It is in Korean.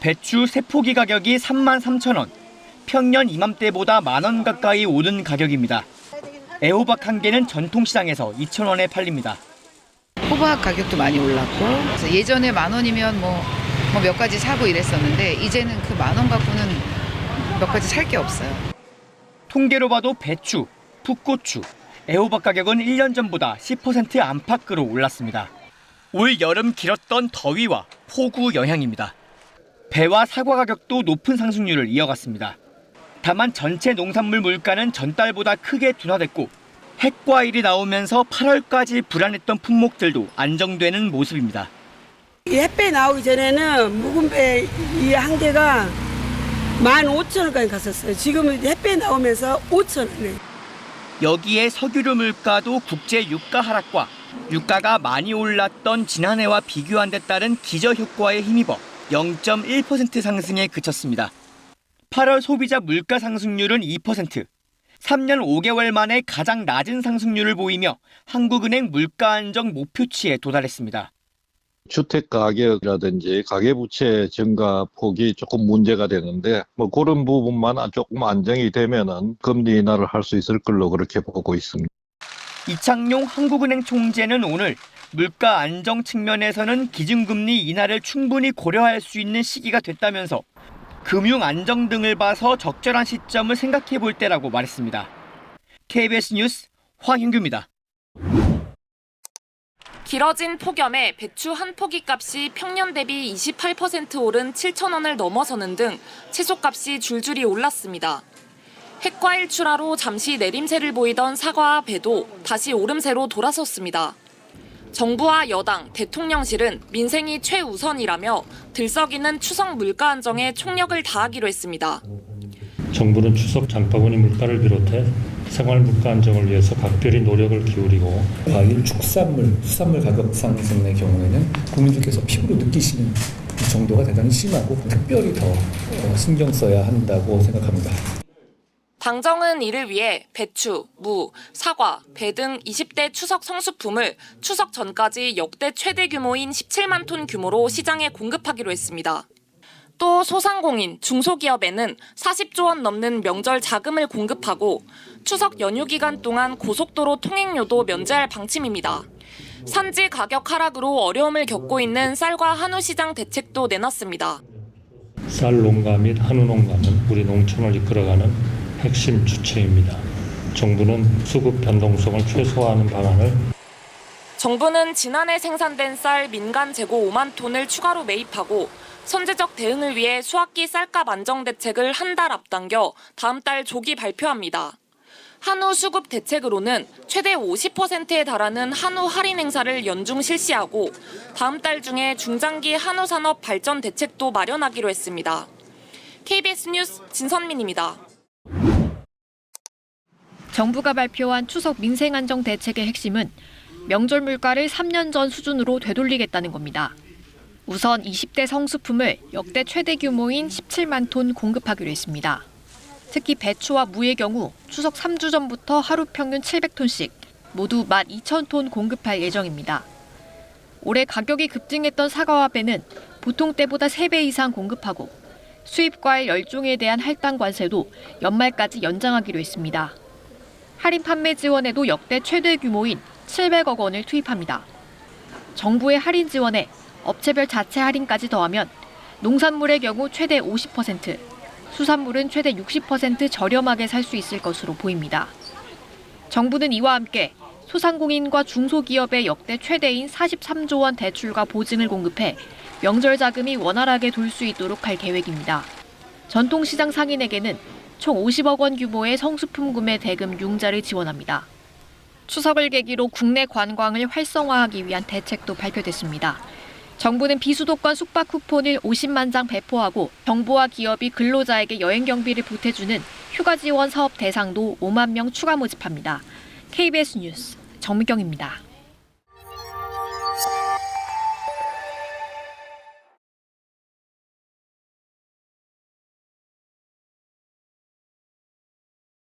배추 3포기 가격이 33,000원, 평년 이맘때보다 만원 가까이 오른 가격입니다. 애호박 1개는 전통시장에서 2,000원에 팔립니다. 호박 가격도 많이 올랐고 예전에 10,000원이면 몇 가지 사고 이랬었는데 이제는 그 10,000원 갖고는 몇 가지 살 게 없어요. 통계로 봐도 배추, 풋고추, 애호박 가격은 1년 전보다 10% 안팎으로 올랐습니다. 올 여름 길었던 더위와 폭우 영향입니다. 배와 사과 가격도 높은 상승률을 이어갔습니다. 다만 전체 농산물 물가는 전달보다 크게 둔화됐고 핵과일이 나오면서 8월까지 불안했던 품목들도 안정되는 모습입니다. 이 햇배 나오기 전에는 묵은 배 이 한 개가 15,000원까지 갔었어요. 지금은 햇배 나오면서 5,000원에. 여기에 석유류 물가도 국제 유가 하락과 유가가 많이 올랐던 지난해와 비교한 데 따른 기저효과에 힘입어 0.1% 상승에 그쳤습니다. 8월 소비자 물가 상승률은 2%, 3년 5개월 만에 가장 낮은 상승률을 보이며 한국은행 물가 안정 목표치에 도달했습니다. 주택 가격이라든지 가계부채 증가 폭이 조금 문제가 되는데 그런 부분만 조금 안정이 되면은 금리 인하를 할 수 있을 걸로 그렇게 보고 있습니다. 이창용 한국은행 총재는 오늘 물가 안정 측면에서는 기준금리 인하를 충분히 고려할 수 있는 시기가 됐다면서 금융 안정 등을 봐서 적절한 시점을 생각해 볼 때라고 말했습니다. KBS 뉴스 황인규입니다. 길어진 폭염에 배추 한 포기 값이 평년 대비 28% 오른 7,000원을 넘어서는 등 채소값이 줄줄이 올랐습니다. 핵과일 출하로 잠시 내림세를 보이던 사과와 배도 다시 오름세로 돌아섰습니다. 정부와 여당, 대통령실은 민생이 최우선이라며 들썩이는 추석 물가 안정에 총력을 다하기로 했습니다. 정부는 추석 장바구니 물가를 비롯해 생활 물가 안정을 위해서 각별히 노력을 기울이고 과일, 축산물, 수산물 가격 상승의 경우에는 국민들께서 피부로 느끼시는 정도가 대단히 심하고 특별히 더 신경 써야 한다고 생각합니다. 당정은 이를 위해 배추, 무, 사과, 배 등 20대 추석 성수품을 추석 전까지 역대 최대 규모인 17만 톤 규모로 시장에 공급하기로 했습니다. 또 소상공인, 중소기업에는 40조 원 넘는 명절 자금을 공급하고 추석 연휴 기간 동안 고속도로 통행료도 면제할 방침입니다. 산지 가격 하락으로 어려움을 겪고 있는 쌀과 한우 시장 대책도 내놨습니다. 쌀 농가 및 한우 농가는 우리 농촌을 이끌어가는 핵심 주체입니다. 정부는 수급 변동성을 최소화하는 방안을 정부는 지난해 생산된 쌀 민간 재고 5만 톤을 추가로 매입하고 선제적 대응을 위해 수학기 쌀값 안정 대책을 한 달 앞당겨 다음 달 조기 발표합니다. 한우 수급 대책으로는 최대 50%에 달하는 한우 할인 행사를 연중 실시하고 다음 달 중에 중장기 한우 산업 발전 대책도 마련하기로 했습니다. KBS 뉴스 진선민입니다. 정부가 발표한 추석 민생 안정 대책의 핵심은 명절 물가를 3년 전 수준으로 되돌리겠다는 겁니다. 우선 20대 성수품을 역대 최대 규모인 17만 톤 공급하기로 했습니다. 특히 배추와 무의 경우 추석 3주 전부터 하루 평균 700톤씩 모두 12,000톤 공급할 예정입니다. 올해 가격이 급등했던 사과와 배는 보통 때보다 3배 이상 공급하고 수입 과일 10종에 대한 할당 관세도 연말까지 연장하기로 했습니다. 할인 판매 지원에도 역대 최대 규모인 700억 원을 투입합니다. 정부의 할인 지원에 업체별 자체 할인까지 더하면 농산물의 경우 최대 50%, 수산물은 최대 60% 저렴하게 살 수 있을 것으로 보입니다. 정부는 이와 함께 소상공인과 중소기업의 역대 최대인 43조 원 대출과 보증을 공급해 명절 자금이 원활하게 돌 수 있도록 할 계획입니다. 전통시장 상인에게는 총 50억 원 규모의 성수품 구매 대금 융자를 지원합니다. 추석을 계기로 국내 관광을 활성화하기 위한 대책도 발표됐습니다. 정부는 비수도권 숙박 쿠폰을 50만 장 배포하고 정부와 기업이 근로자에게 여행 경비를 보태주는 휴가 지원 사업 대상도 5만 명 추가 모집합니다. KBS 뉴스 정미경입니다.